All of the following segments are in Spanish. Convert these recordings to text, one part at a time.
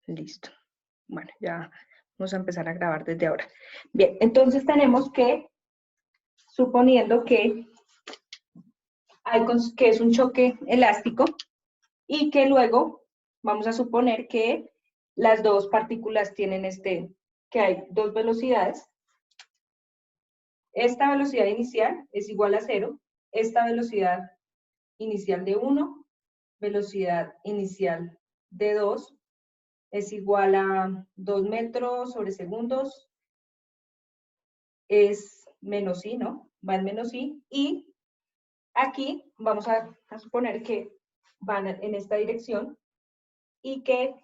Listo. Bueno, ya vamos a empezar a grabar desde ahora. Bien, entonces tenemos que, suponiendo que, que es un choque elástico y que luego vamos a suponer que las dos partículas tienen que hay dos velocidades. Esta velocidad inicial es igual a 0, esta velocidad inicial de 1, velocidad inicial de 2, es igual a 2 metros sobre segundos, es menos i, ¿no? Va en menos i, y aquí vamos a suponer que van en esta dirección y que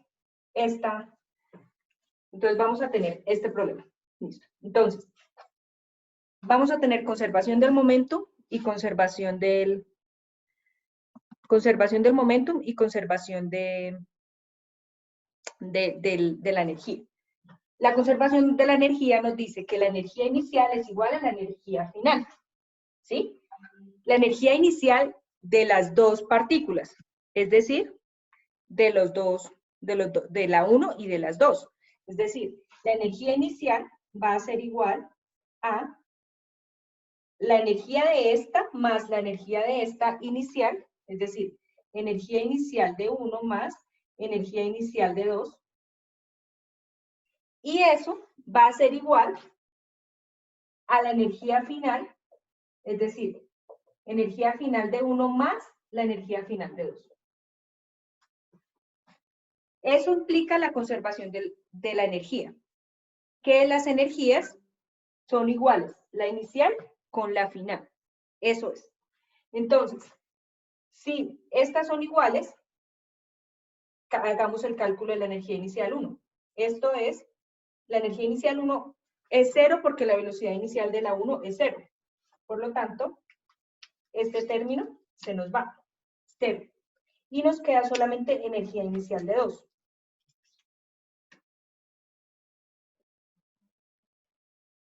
entonces vamos a tener este problema. Listo. Entonces, vamos a tener conservación del momentum y conservación del momentum y conservación de la energía. La conservación de la energía nos dice que la energía inicial es igual a la energía final, ¿sí? La energía inicial de las dos partículas, es decir, de la 1 y de las 2. Es decir, la energía inicial va a ser igual a la energía de esta más la energía de esta inicial, es decir, energía inicial de 1 más energía inicial de 2. Y eso va a ser igual a la energía final, es decir, energía final de 1 más la energía final de 2. Eso implica la conservación de la energía, que las energías son iguales, la inicial con la final. Eso es. Entonces, si estas son iguales, hagamos el cálculo de la energía inicial 1. Esto es, la energía inicial 1 es 0 porque la velocidad inicial de la 1 es 0. Por lo tanto, este término se nos va, 0. Y nos queda solamente energía inicial de 2.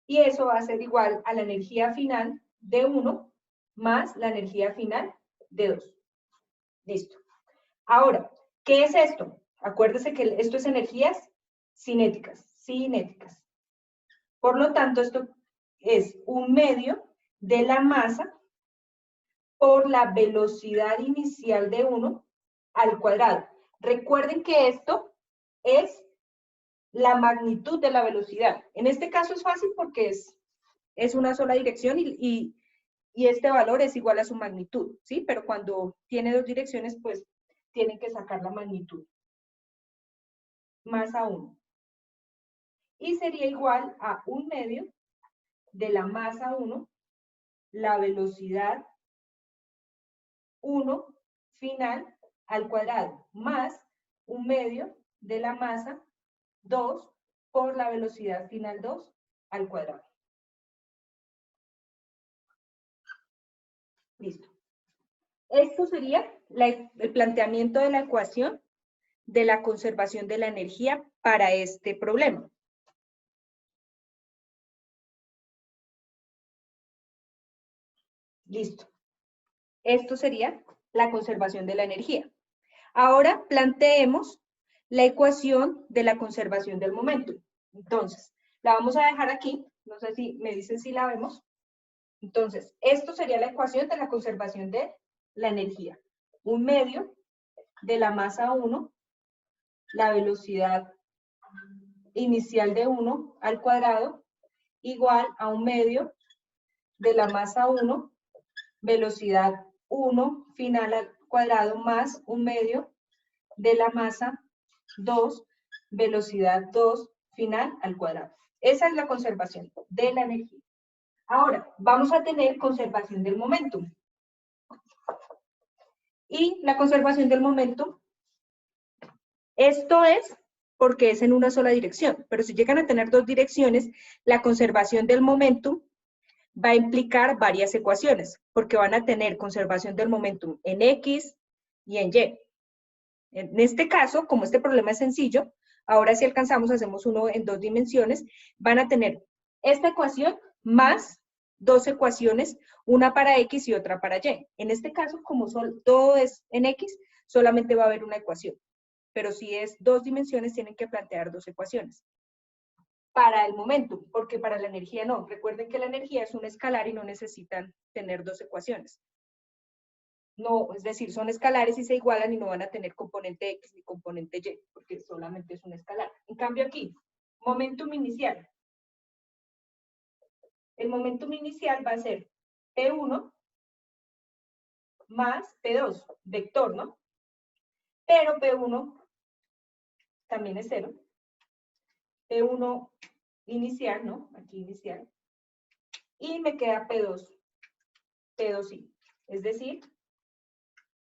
Y eso va a ser igual a la energía final de 1 más la energía final de 2. Listo. Ahora, ¿qué es esto? Acuérdese que esto es energías cinéticas. Por lo tanto, esto es un medio de la masa por la velocidad inicial de 1 al cuadrado. Recuerden que esto es la magnitud de la velocidad. En este caso es fácil porque es una sola dirección y este valor es igual a su magnitud, ¿sí? Pero cuando tiene dos direcciones, pues tienen que sacar la magnitud. Masa 1. Y sería igual a un medio de la masa 1, la velocidad 1 final al cuadrado, más un medio de la masa 2 por la velocidad final 2 al cuadrado. Listo. Esto sería el planteamiento de la ecuación de la conservación de la energía para este problema. Listo. Esto sería la conservación de la energía. Ahora planteemos la ecuación de la conservación del momento. Entonces, la vamos a dejar aquí. No sé si me dicen si la vemos. Entonces, esto sería la ecuación de la conservación de la energía. Un medio de la masa 1, la velocidad inicial de 1 al cuadrado, igual a un medio de la masa 1, velocidad 1 final al cuadrado, más un medio de la masa 2, velocidad 2 final al cuadrado. Esa es la conservación de la energía. Ahora, vamos a tener conservación del momentum. Y la conservación del momentum, esto es porque es en una sola dirección, pero si llegan a tener dos direcciones, la conservación del momentum va a implicar varias ecuaciones, porque van a tener conservación del momentum en X y en Y. En este caso, como este problema es sencillo, ahora si alcanzamos, hacemos uno en dos dimensiones, van a tener esta ecuación más dos ecuaciones, una para X y otra para Y. En este caso, como todo es en X, solamente va a haber una ecuación. pero si es 2 dimensiones, tienen que plantear 2 ecuaciones. Para el momentum, porque para la energía no. Recuerden que la energía es un escalar y no necesitan tener 2 ecuaciones. No, es decir, son escalares y se igualan y no van a tener componente X ni componente Y, porque solamente es un escalar. En cambio aquí, momentum inicial. El momentum inicial va a ser P1 más P2, vector, ¿no? Pero P1 también es 0. P1 inicial, ¿no? Aquí inicial. Y me queda P2, P2i. Es decir,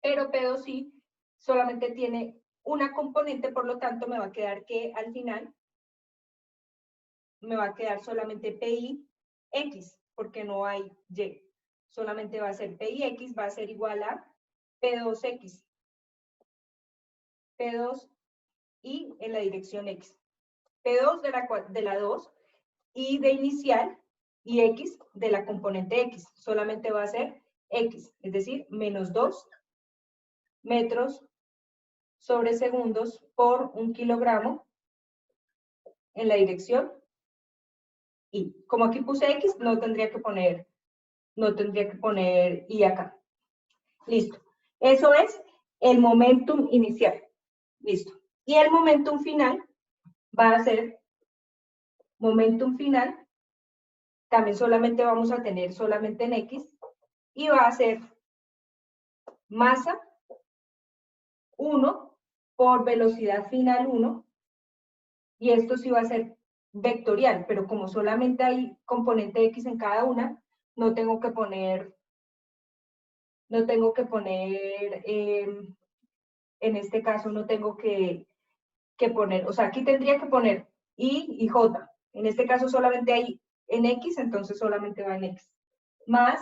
pero P2i solamente tiene una componente, por lo tanto me va a quedar que al final me va a quedar solamente PIX, porque no hay Y. Solamente va a ser PIX, va a ser igual a P2X. P2i en la dirección X. P2 de la 2 y de inicial y X de la componente X. Solamente va a ser X, es decir, menos 2 metros sobre segundos por 1 kilogramo en la dirección Y. Como aquí puse X, no tendría que poner Y acá. Listo. Eso es el momentum inicial. Listo. Y el momentum final va a ser momentum final. También solamente vamos a tener solamente en X. Y va a ser masa 1 por velocidad final 1. Y esto sí va a ser vectorial, pero como solamente hay componente X en cada una, no tengo que poner, en este caso no tengo que poner, o sea, aquí tendría que poner Y y J. En este caso solamente hay en X, entonces solamente va en X. Más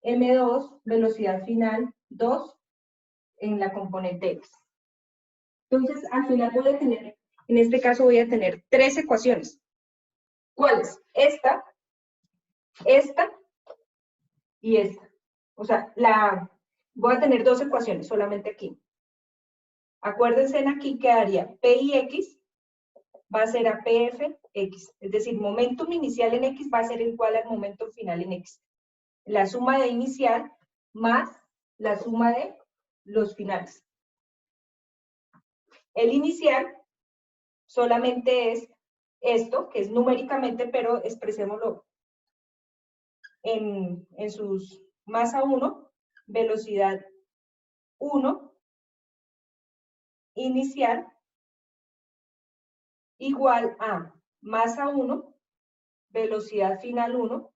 M2, velocidad final 2, en la componente X. Entonces, al final voy a tener, en este caso voy a tener 3 ecuaciones. ¿Cuáles? Esta y esta. O sea, voy a tener 2 ecuaciones solamente aquí. Acuérdense en aquí que haría PIX va a ser a PFX, es decir, momentum inicial en X va a ser igual al momentum final en X. La suma de inicial más la suma de los finales. El inicial solamente es esto, que es numéricamente, pero expresémoslo en sus masa 1, velocidad 1, inicial, igual a masa 1, velocidad final 1.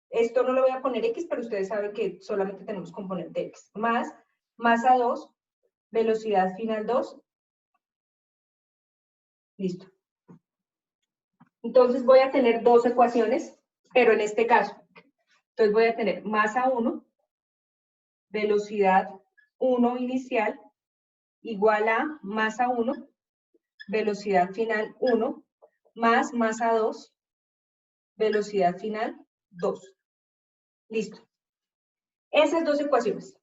Esto no lo voy a poner X, pero ustedes saben que solamente tenemos componente X. Más masa 2, velocidad final 2. Listo. Entonces voy a tener 2 ecuaciones, pero en este caso. Entonces voy a tener masa 1, velocidad 1 inicial, igual a masa 1, velocidad final 1, más masa 2, velocidad final 2. Listo. Esas 2 ecuaciones,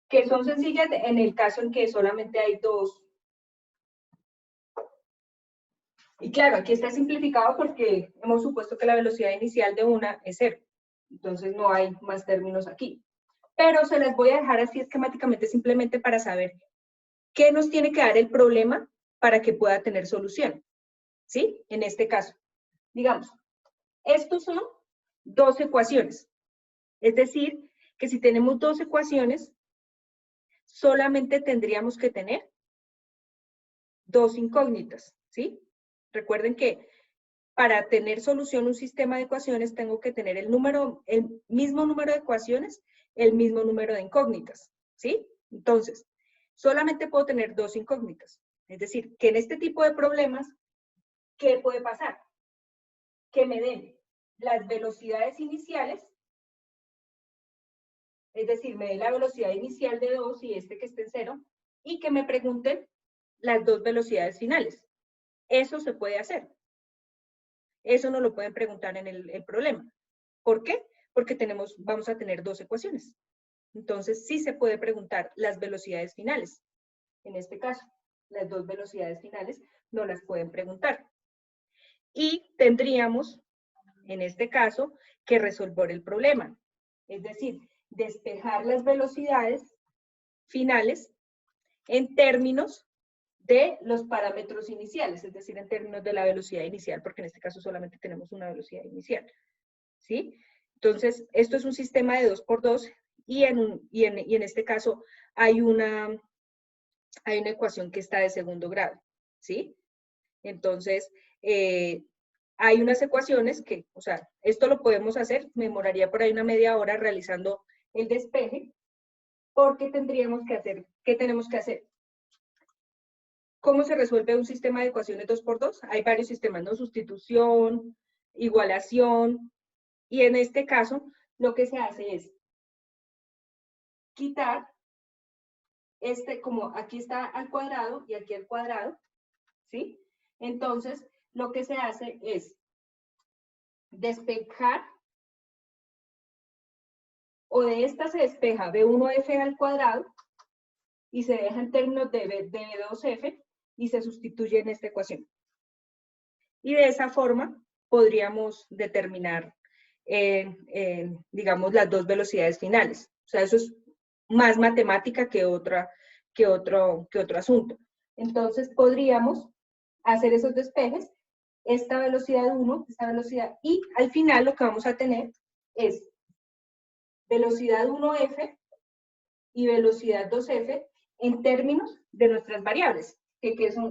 que son sencillas en el caso en que solamente hay 2. Y claro, aquí está simplificado porque hemos supuesto que la velocidad inicial de una es 0. Entonces no hay más términos aquí. Pero se las voy a dejar así esquemáticamente simplemente para saber qué nos tiene que dar el problema para que pueda tener solución. ¿Sí? En este caso. Digamos, estos son 2 ecuaciones. Es decir, que si tenemos 2 ecuaciones, solamente tendríamos que tener 2 incógnitas, ¿sí? Recuerden que para tener solución un sistema de ecuaciones tengo que tener el mismo número de ecuaciones, el mismo número de incógnitas, ¿sí? Entonces, solamente puedo tener 2 incógnitas. Es decir, que en este tipo de problemas, ¿qué puede pasar? Que me den las velocidades iniciales, es decir, me den la velocidad inicial de 2 y que esté en 0, y que me pregunten las 2 velocidades finales. Eso se puede hacer. Eso no lo pueden preguntar en el problema. ¿Por qué? Porque vamos a tener 2 ecuaciones. Entonces, sí se puede preguntar las velocidades finales. en este caso. Las dos velocidades finales no las pueden preguntar. Y tendríamos, en este caso, que resolver el problema. Es decir, despejar las velocidades finales en términos de los parámetros iniciales, es decir, en términos de la velocidad inicial, porque en este caso solamente tenemos una velocidad inicial, ¿sí? Entonces, esto es un sistema de 2×2 y en este caso hay una ecuación que está de segundo grado, ¿sí? Entonces, hay unas ecuaciones que, o sea, esto lo podemos hacer, me demoraría por ahí una media hora realizando el despeje, porque tendríamos que hacer, ¿qué tenemos que hacer? ¿Cómo se resuelve un sistema de ecuaciones 2×2? Hay varios sistemas, ¿no? Sustitución, igualación, y en este caso, lo que se hace es quitar como aquí está al cuadrado y aquí al cuadrado, ¿sí? Entonces, lo que se hace es despejar, o de esta se despeja B1F al cuadrado, y se deja en términos de B2F, y se sustituye en esta ecuación. Y de esa forma podríamos determinar, digamos, las dos velocidades finales. O sea, eso es más matemática que otro asunto. Entonces, podríamos hacer esos despejes, esta velocidad 1, esta velocidad, y al final lo que vamos a tener es velocidad 1F y velocidad 2F en términos de nuestras variables.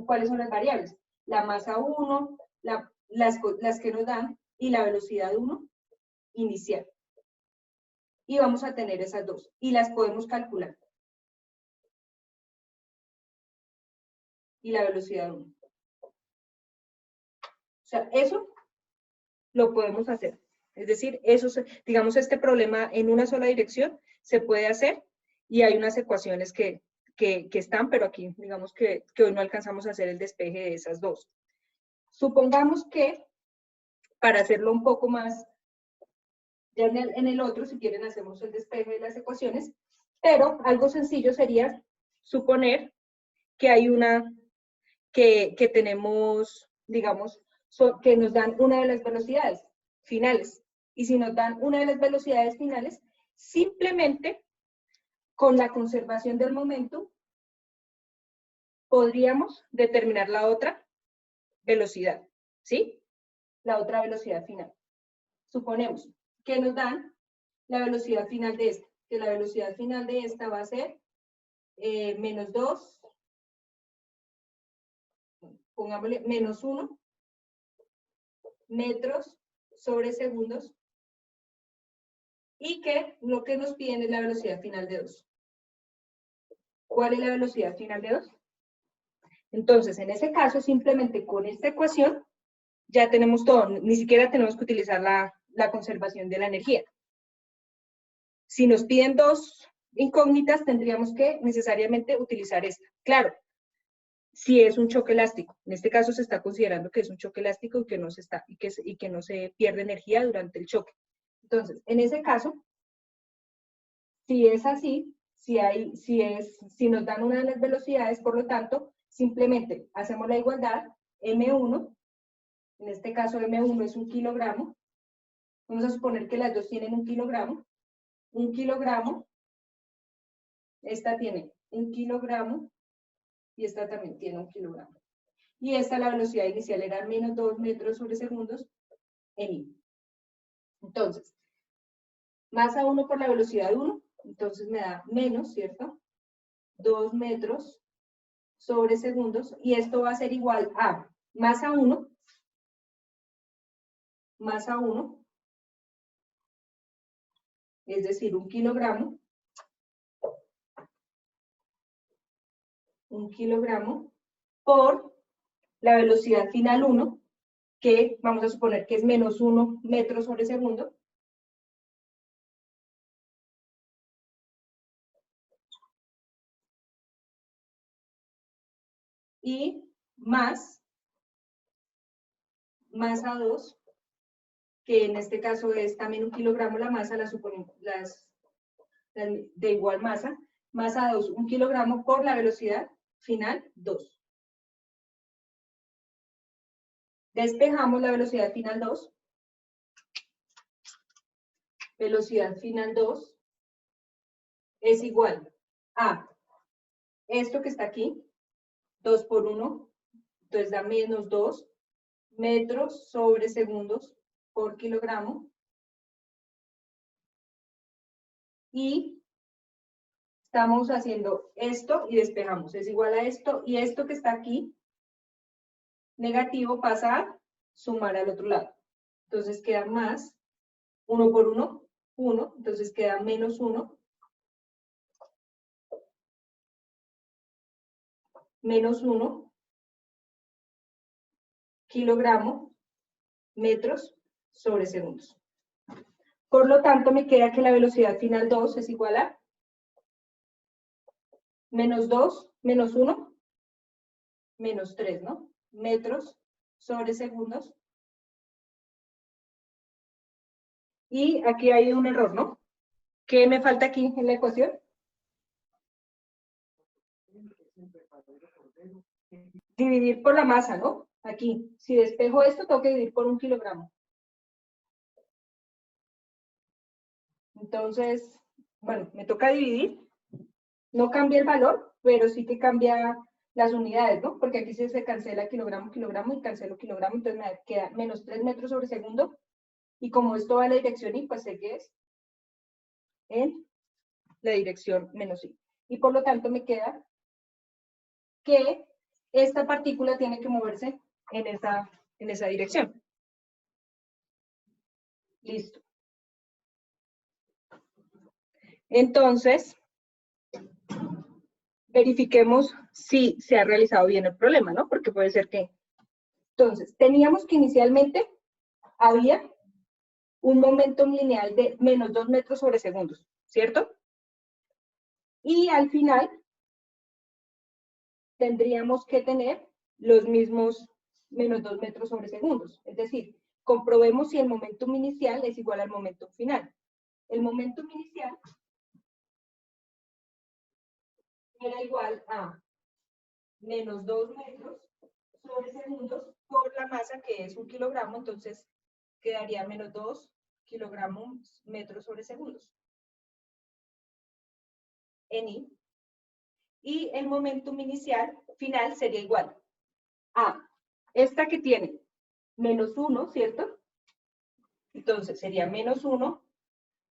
¿Cuáles son las variables? La masa 1, las que nos dan, y la velocidad 1 inicial. Y vamos a tener esas dos, y las podemos calcular. Y la velocidad 1. O sea, eso lo podemos hacer. Es decir, digamos, este problema en una sola dirección se puede hacer, y hay unas ecuaciones que están, pero aquí, digamos que hoy no alcanzamos a hacer el despeje de esas dos. Supongamos que, para hacerlo un poco más, ya en el otro, si quieren, hacemos el despeje de las ecuaciones, pero algo sencillo sería suponer que hay que tenemos, digamos, que nos dan una de las velocidades finales. Y si nos dan una de las velocidades finales, simplemente con la conservación del momento podríamos determinar la otra velocidad, ¿sí? La otra velocidad final. Suponemos que nos dan la velocidad final de esta, que la velocidad final de esta va a ser menos 2, pongámosle menos 1 metros sobre segundos, y que lo que nos piden es la velocidad final de 2. ¿Cuál es la velocidad final de 2? Entonces, en ese caso, simplemente con esta ecuación ya tenemos todo, ni siquiera tenemos que utilizar la conservación de la energía. Si nos piden dos incógnitas, tendríamos que necesariamente utilizar esta. Claro, si es un choque elástico. En este caso se está considerando que es un choque elástico y que no se pierde energía durante el choque. Entonces, en ese caso, si es así, si nos dan una de las velocidades, por lo tanto, simplemente hacemos la igualdad, M1, en este caso M1 es 1 kilogramo, vamos a suponer que las dos tienen 1 kilogramo, 1 kilogramo, esta tiene 1 kilogramo, y esta también tiene 1 kilogramo. Y esta, la velocidad inicial era menos 2 metros sobre segundos en I. Entonces, masa 1 por la velocidad 1, entonces me da menos, ¿cierto? 2 metros sobre segundos, y esto va a ser igual a masa 1, es decir, 1 kilogramo, 1 kilogramo, por la velocidad final 1, que vamos a suponer que es menos 1 metros sobre segundo, y más masa 2, que en este caso es también 1 kilogramo la masa, de igual masa 2, 1 kilogramo por la velocidad final 2. Despejamos la velocidad final 2. Velocidad final 2 es igual a esto que está aquí, 2 por 1, entonces da menos 2 metros sobre segundos por kilogramo. Y estamos haciendo esto y despejamos, es igual a esto, y esto que está aquí, negativo, pasa a sumar al otro lado. Entonces queda más, 1 por 1, 1, entonces queda menos 1, menos 1, kilogramo, metros sobre segundos. Por lo tanto, me queda que la velocidad final 2 es igual a menos 2, menos 1, menos 3, ¿no? Metros sobre segundos. Y aquí hay un error, ¿no? ¿Qué me falta aquí en la ecuación? Dividir por la masa, ¿no? Aquí, si despejo esto, tengo que dividir por 1 kilogramo. Entonces, bueno, me toca dividir. No cambia el valor, pero sí que cambia las unidades, ¿no? Porque aquí se cancela kilogramo, kilogramo y cancelo kilogramo, entonces me queda menos 3 metros sobre segundo. Y como esto va en la dirección Y, pues sé que es en la dirección menos Y. Y por lo tanto me queda que esta partícula tiene que moverse en esa dirección. Listo. Entonces, verifiquemos si se ha realizado bien el problema, ¿no? Porque puede ser que... Entonces, teníamos que inicialmente había un momentum lineal de menos 2 metros sobre segundos, ¿cierto? Y al final tendríamos que tener los mismos menos 2 metros sobre segundos. Es decir, comprobemos si el momentum inicial es igual al momentum final. El momentum inicial era igual a menos 2 metros sobre segundos por la masa, que es 1 kilogramo, entonces quedaría menos 2 kilogramos metros sobre segundos en I. Y el momentum inicial final sería igual a esta que tiene menos 1, ¿cierto? Entonces sería menos 1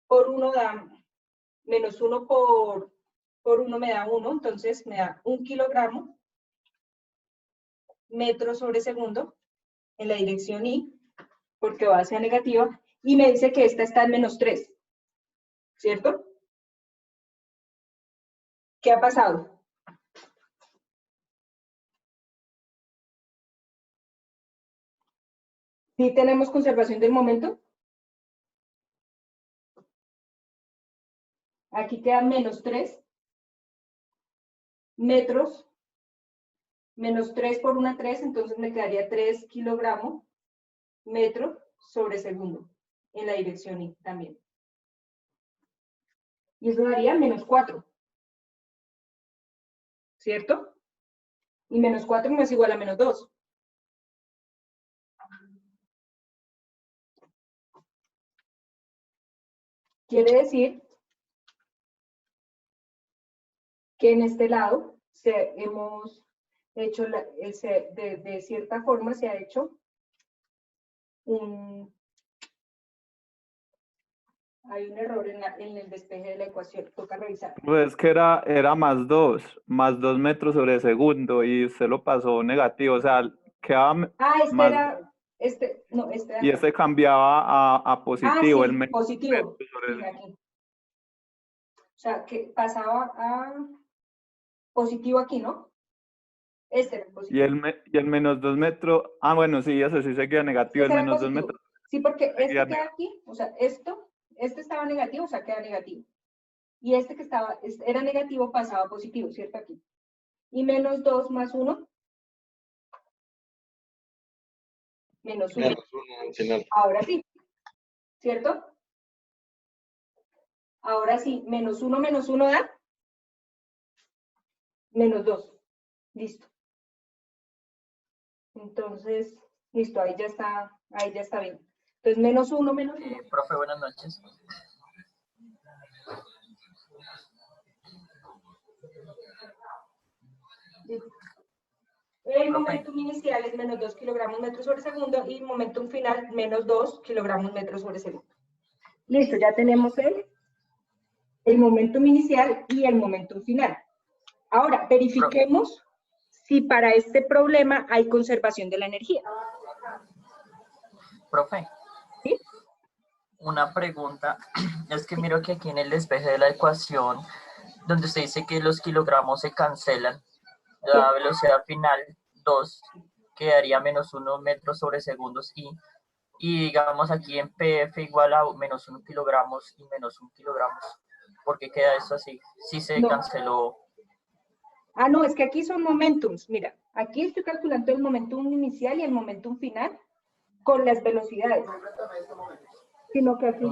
por 1 da, menos 1 por 1 me da 1, entonces me da 1 kilogramo metro sobre segundo en la dirección Y, porque va hacia negativa, y me dice que esta está en menos 3, ¿cierto? ¿Qué ha pasado? ¿Sí tenemos conservación del momento? Aquí queda menos 3 metros, menos 3 por 1, 3, entonces me quedaría 3 kilogramos metro sobre segundo en la dirección Y también. Y eso daría menos 4, ¿cierto? Y menos 4 no es igual a menos 2. Quiere decir que en este lado hemos hecho, de cierta forma se ha hecho hay un error en el despeje de la ecuación, toca revisar. Pues que era más 2 metros sobre segundo y usted lo pasó negativo, o sea, quedaba más, no, este de y acá. este cambiaba a positivo, Ah, el sí, menos positivo. sobre Sí, aquí. O sea, que pasaba a positivo aquí, ¿no? Este era positivo. y el menos 2 metros, bueno, sí, eso sí seguía negativo, el Este era menos 2 positivo. metros. Sí, porque Seguía este queda aquí, o sea, este estaba negativo, o sea, queda negativo. Y este que era negativo pasaba a positivo, ¿cierto? Aquí. Y menos 2 más 1. Menos 1. Menos 1 al final. Ahora sí, ¿cierto? Ahora sí, menos 1 da menos 2. Listo. Entonces, listo, ahí ya está bien. Entonces, menos 1, menos 1. Profe, buenas noches. El momentum inicial es menos 2 kilogramos metros sobre segundo y el momentum final menos 2 kilogramos metros sobre segundo. Listo, ya tenemos el momentum inicial y el momentum final. Ahora, verifiquemos si para este problema hay conservación de la energía. Profe. ¿Sí? Una pregunta. Es que miro que aquí en el despeje de la ecuación, donde usted dice que los kilogramos se cancelan, la velocidad final 2 quedaría menos 1 metros sobre segundos y digamos aquí en PF igual a menos 1 kilogramos y menos 1 kilogramos. ¿Por qué queda esto así? Si se canceló. Ah, no, es que aquí son momentums. Mira, aquí estoy calculando el momentum inicial y el momentum final con las velocidades. Sino que aquí,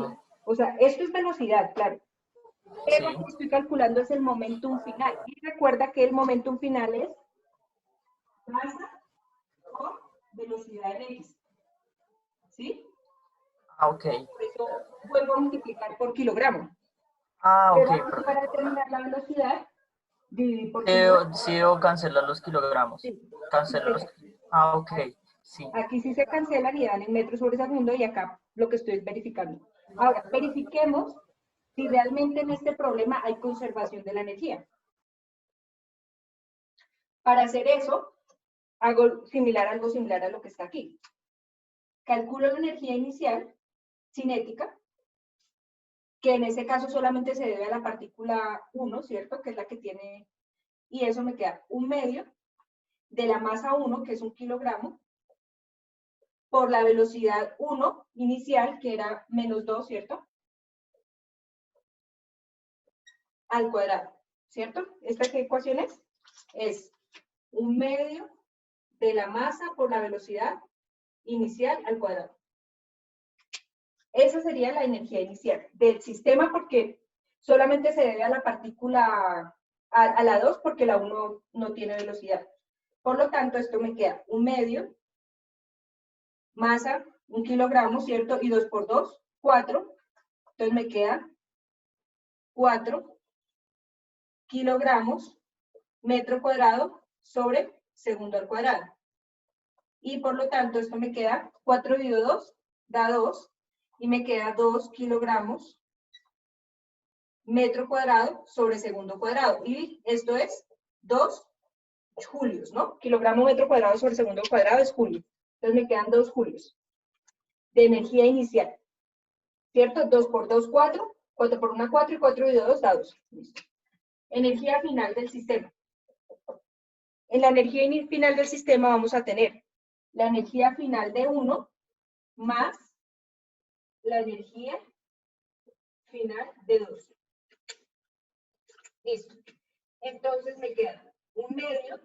o sea, esto es velocidad, claro. Pero lo que estoy calculando es el momentum final. Y recuerda que el momentum final es masa por velocidad en x. ¿Sí? Ah, ok. Por eso vuelvo a multiplicar por kilogramo. Ah, ok. Pero para determinar la velocidad, dividir por kilogramo. Sí, debo cancelar los kilogramos. Sí. Cancelar los. Ah, ok. Sí. Aquí sí se cancelan y dan en metros sobre segundo y acá lo que estoy verificando. Ahora, verifiquemos si realmente en este problema hay conservación de la energía. Para hacer eso, hago algo similar a lo que está aquí. Calculo la energía inicial cinética, que en ese caso solamente se debe a la partícula 1, ¿cierto? Que es la que tiene, y eso me queda 1/2 de la masa 1, que es 1 kilogramo, por la velocidad 1 inicial, que era menos 2, ¿cierto? Al cuadrado, ¿cierto? ¿Esta qué ecuación es? Es 1/2 de la masa por la velocidad inicial al cuadrado. Esa sería la energía inicial del sistema porque solamente se debe a la partícula, a la 2 porque la 1 no tiene velocidad. Por lo tanto, esto me queda 1/2, masa, 1 kilogramo, ¿cierto? Y 2 por 2, 4. Entonces me queda 4 kilogramos metro cuadrado sobre segundo al cuadrado. Y por lo tanto, esto me queda 4 dividido 2, da 2, y me queda 2 kilogramos metro cuadrado sobre segundo cuadrado. Y esto es 2 julios, ¿no? Kilogramo metro cuadrado sobre segundo cuadrado es julio. Entonces me quedan 2 julios de energía inicial. ¿Cierto? 2 por 2, 4. 4 por 1, 4. Y 4 dividido 2 da 2. Listo. Energía final del sistema. En la energía final del sistema vamos a tener la energía final de 1 más la energía final de 2. Listo. Entonces me queda 1/2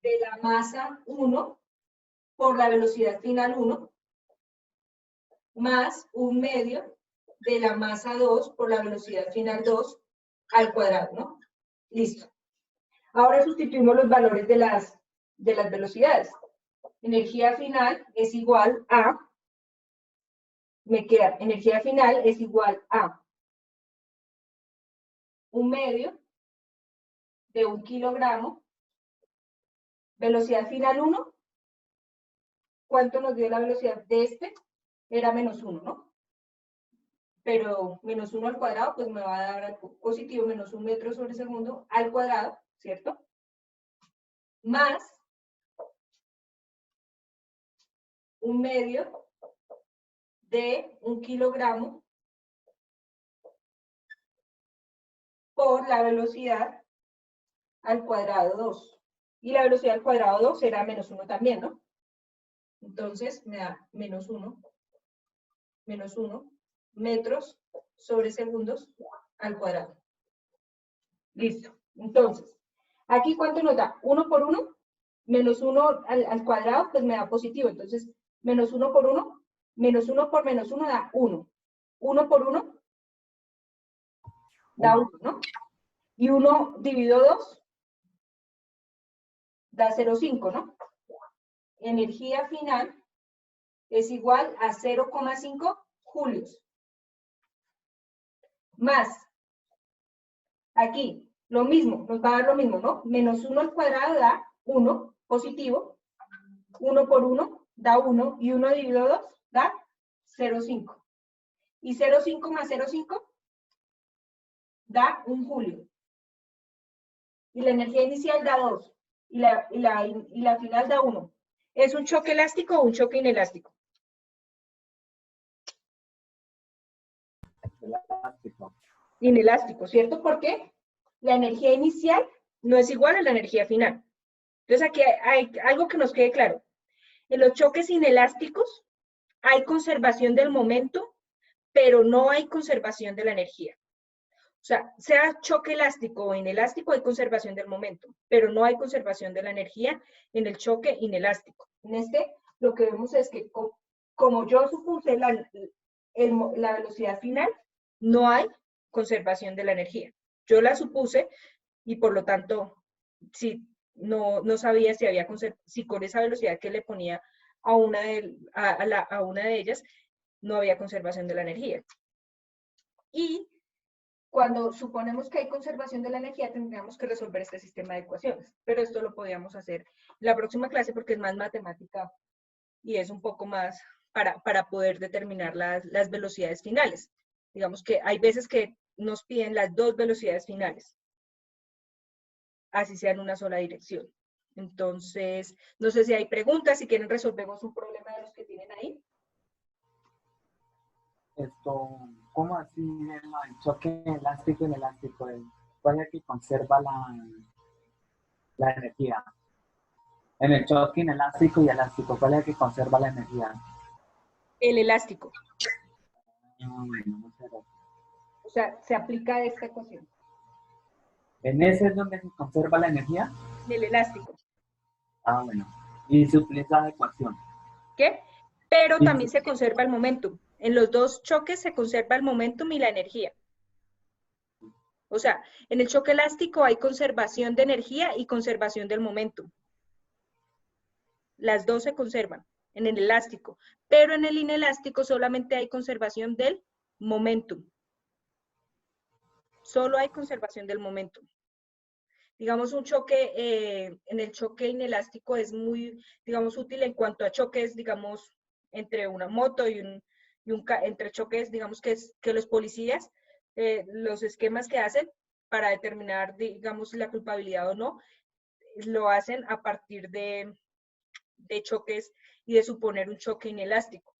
de la masa 1 por la velocidad final 1 más 1/2 de la masa 2 por la velocidad final 2 al cuadrado, ¿no? Listo. Ahora sustituimos los valores de las velocidades. Energía final es igual a, me queda, energía final es igual a 1/2 de 1 kilogramo, velocidad final 1, ¿cuánto nos dio la velocidad de este? Era menos 1, ¿no? Pero menos 1 al cuadrado, pues me va a dar algo positivo, menos 1 metro sobre segundo al cuadrado, ¿cierto? Más 1/2 de 1 kilogramo por la velocidad al cuadrado 2. Y la velocidad al cuadrado 2 será menos 1 también, ¿no? Entonces me da menos 1 metros sobre segundos al cuadrado. Listo. Entonces, aquí ¿cuánto nos da? 1 por 1, menos 1 al cuadrado, pues me da positivo. Entonces, menos 1 por 1, menos 1 por menos 1 da 1. 1 por 1 da 1, ¿no? Y 1 dividido 2 da 0,5, ¿no? Energía final es igual a 0,5 julios. Más, aquí, lo mismo, nos va a dar lo mismo, ¿no? Menos 1 al cuadrado da 1, positivo. 1 por 1 da 1, y 1 dividido 2 da 0,5. Y 0,5 más 0,5 da 1 julio. Y la energía inicial da 2. Y la final da 1. ¿Es un choque elástico o un choque inelástico? Elástico. Inelástico, ¿cierto? Porque la energía inicial no es igual a la energía final. Entonces aquí hay algo que nos quede claro. En los choques inelásticos hay conservación del momento, pero no hay conservación de la energía. O sea choque elástico o inelástico, hay conservación del momento, pero no hay conservación de la energía en el choque inelástico. En este, lo que vemos es que, como yo supuse la velocidad final, no hay conservación de la energía. Yo la supuse y por lo tanto, no sabía si con esa velocidad que le ponía a una de ellas, no había conservación de la energía. Y cuando suponemos que hay conservación de la energía, tendríamos que resolver este sistema de ecuaciones. Pero esto lo podríamos hacer en la próxima clase porque es más matemática y es un poco más para poder determinar las velocidades finales. Digamos que hay veces que nos piden las dos velocidades finales, así sea en una sola dirección. Entonces, no sé si hay preguntas, si quieren resolvemos un problema de los que tienen ahí. ¿Cómo así el choque elástico y inelástico? ¿Cuál es el que conserva la energía? En el choque inelástico y elástico, ¿cuál es el que conserva la energía? El elástico. Bueno, o sea, se aplica esta ecuación. ¿En ese es donde se conserva la energía? En el elástico. Ah, bueno. Y se utiliza la ecuación. ¿Qué? Pero también se conserva el momentum. En los dos choques se conserva el momentum y la energía. O sea, en el choque elástico hay conservación de energía y conservación del momentum. Las dos se conservan en el elástico, pero en el inelástico solamente hay conservación del momentum. Solo hay conservación del momentum. Digamos, un choque, en el choque inelástico es muy, digamos, útil en cuanto a choques, digamos, entre una moto entre choques, digamos, que los policías, los esquemas que hacen para determinar, digamos, la culpabilidad o no, lo hacen a partir de choques y de suponer un choque inelástico,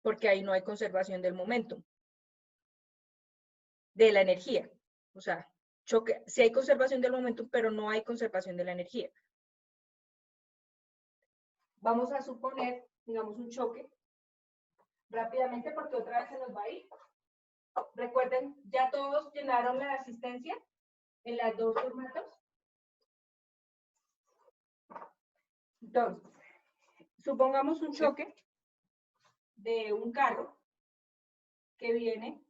porque ahí no hay conservación del momento, de la energía. O sea, sí hay conservación del momento, pero no hay conservación de la energía. Vamos a suponer, digamos, un choque rápidamente porque otra vez se nos va a ir. Recuerden, ya todos llenaron la asistencia en las dos formatos. Entonces, supongamos un choque de un carro que viene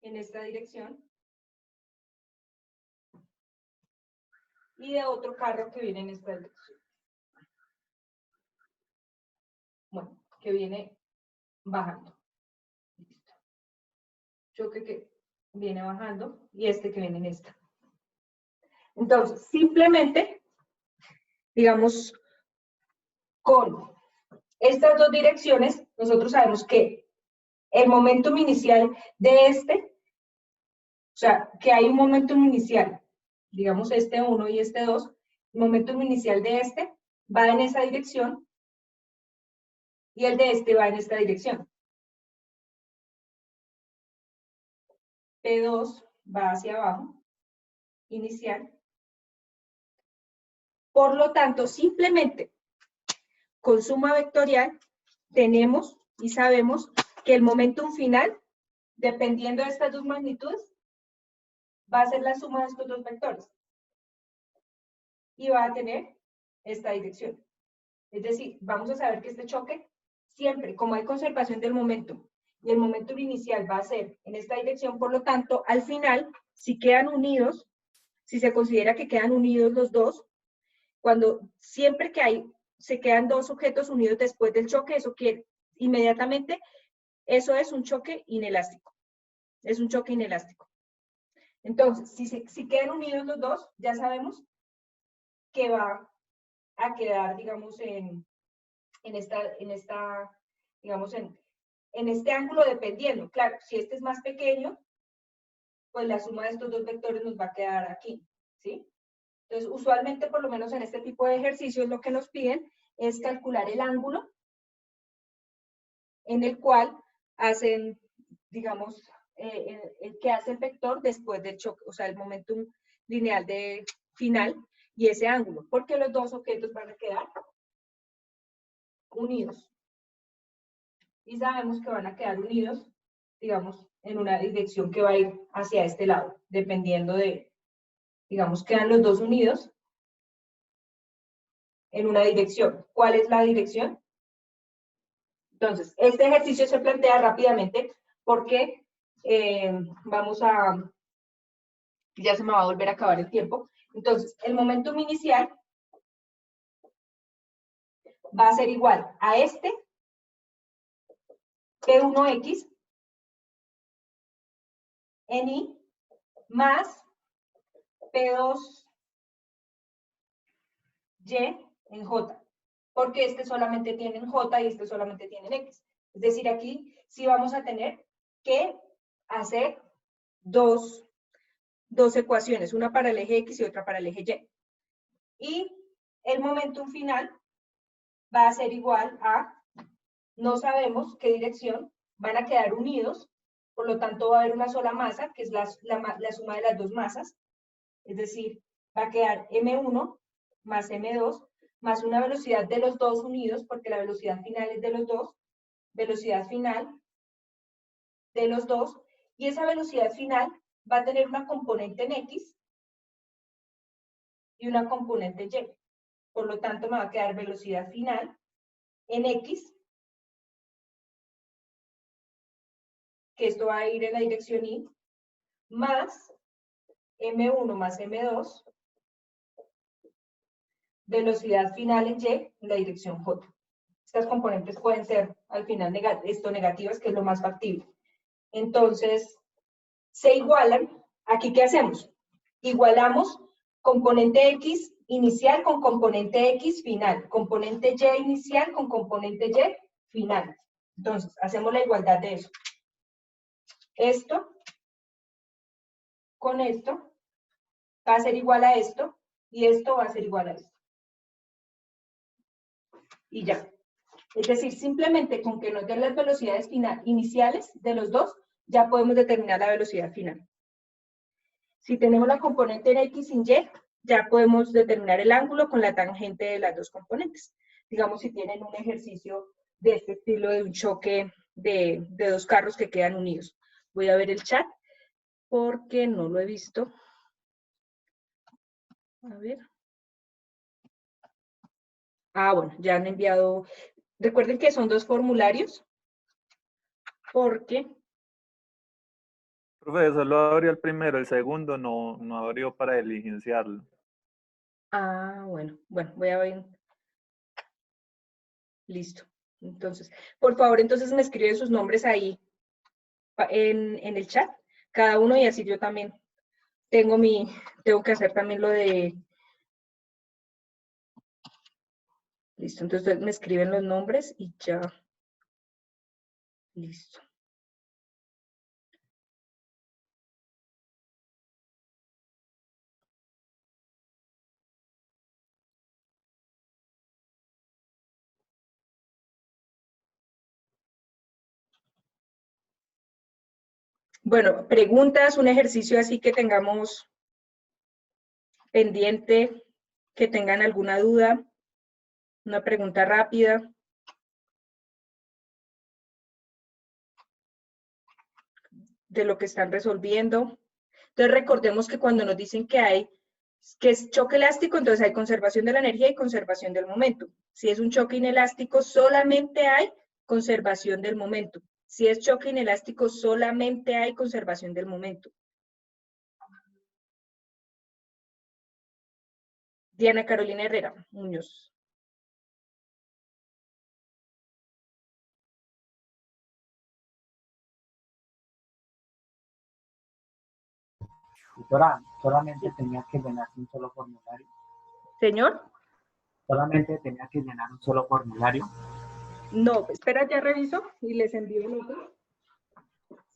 en esta dirección y de otro carro que viene en esta dirección. Bueno, que viene bajando. Listo. Choque que viene bajando y este que viene en esta. Entonces, simplemente, digamos, con estas dos direcciones, nosotros sabemos que el momentum inicial de este, o sea, que hay un momentum inicial, digamos este 1 y este 2, el momentum inicial de este va en esa dirección y el de este va en esta dirección. P2 va hacia abajo, inicial. Por lo tanto, simplemente con suma vectorial tenemos y sabemos que el momentum final, dependiendo de estas dos magnitudes, va a ser la suma de estos dos vectores. Y va a tener esta dirección. Es decir, vamos a saber que este choque, siempre, como hay conservación del momentum, y el momentum inicial va a ser en esta dirección, por lo tanto, al final, si quedan unidos, si se considera que quedan unidos los dos, siempre que se quedan dos objetos unidos después del choque, eso quiere, inmediatamente, eso es un choque inelástico. Es un choque inelástico. Entonces, si quedan unidos los dos, ya sabemos que va a quedar, digamos, en este ángulo dependiendo. Claro, si este es más pequeño, pues la suma de estos dos vectores nos va a quedar aquí, ¿sí? Entonces, usualmente, por lo menos en este tipo de ejercicios, lo que nos piden es calcular el ángulo en el cual hacen, digamos, que hace el vector después del choque, o sea, el momentum lineal de final y ese ángulo, porque los dos objetos van a quedar unidos. Y sabemos que van a quedar unidos, digamos, en una dirección que va a ir hacia este lado, dependiendo de, digamos, quedan los dos unidos en una dirección. ¿Cuál es la dirección? Entonces, este ejercicio se plantea rápidamente porque ya se me va a volver a acabar el tiempo. Entonces, el momentum inicial va a ser igual a este P1X en I más P2Y en J, porque este solamente tiene J y este solamente tiene X. Es decir, aquí sí vamos a tener que hacer dos ecuaciones, una para el eje X y otra para el eje Y. Y el momentum final va a ser igual a, no sabemos qué dirección, van a quedar unidos, por lo tanto va a haber una sola masa, que es la suma de las dos masas, es decir, va a quedar M1 más M2 más una velocidad de los dos unidos, porque la velocidad final es de los dos, velocidad final de los dos, y esa velocidad final va a tener una componente en X y una componente en Y. Por lo tanto, me va a quedar velocidad final en X, que esto va a ir en la dirección Y, más M1 más M2, velocidad final en Y, en la dirección J. Estas componentes pueden ser al final negativas, que es lo más factible. Entonces, se igualan. ¿Aquí qué hacemos? Igualamos componente X inicial con componente X final, componente Y inicial con componente Y final. Entonces, hacemos la igualdad de eso. Esto con esto va a ser igual a esto y esto va a ser igual a esto. Y ya. Es decir, simplemente con que nos den las velocidades iniciales de los dos, ya podemos determinar la velocidad final. Si tenemos la componente en X sin Y, ya podemos determinar el ángulo con la tangente de las dos componentes. Digamos, si tienen un ejercicio de este estilo de un choque de dos carros que quedan unidos. Voy a ver el chat porque no lo he visto. A ver. Ah, bueno, ya han enviado. Recuerden que son dos formularios porque... Profe, solo abrió el primero, el segundo no abrió para diligenciarlo. Ah, bueno, voy a ver. Listo. Entonces, por favor, entonces me escriben sus nombres ahí en el chat, cada uno, y así yo también tengo que hacer también lo de... Listo, entonces me escriben los nombres y ya. Listo. Bueno, preguntas, un ejercicio así que tengamos pendiente, que tengan alguna duda, una pregunta rápida. De lo que están resolviendo. Entonces recordemos que cuando nos dicen que es choque elástico, entonces hay conservación de la energía y conservación del momento. Si es un choque inelástico, solamente hay conservación del momento. Si es choque inelástico, solamente hay conservación del momento. Diana Carolina Herrera Muñoz. Tutora, solamente tenía que llenar un solo formulario. Señor. Solamente tenía que llenar un solo formulario. No, espera, ya reviso y les envío el otro.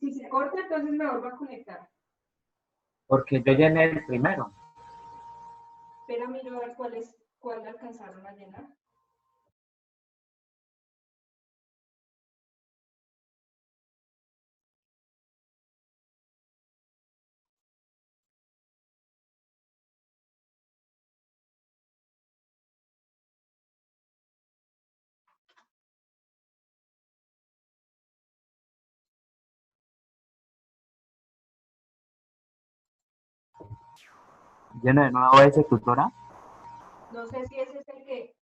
Si se corta, entonces me vuelvo a conectar. Porque yo llené el primero. Espera, miro a ver cuál alcanzaron a llenar. ¿Lleno de nuevo ese, tutora? No sé si ese es el que,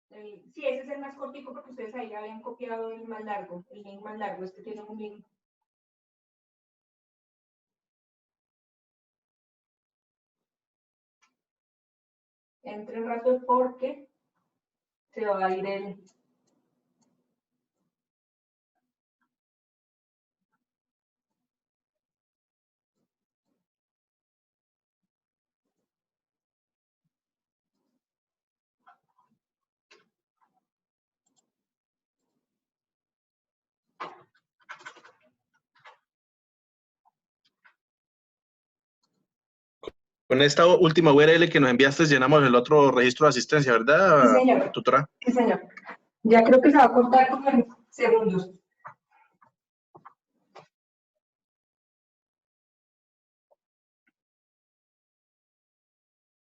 sí, ese es el más cortico porque ustedes ahí habían copiado el más largo, el link más largo, este tiene un link. Entre un rato porque se va a ir el... Con esta última URL que nos enviaste, llenamos el otro registro de asistencia, ¿verdad, Sí, señor. tutora? Sí, señor. Ya creo que se va a cortar como en segundos.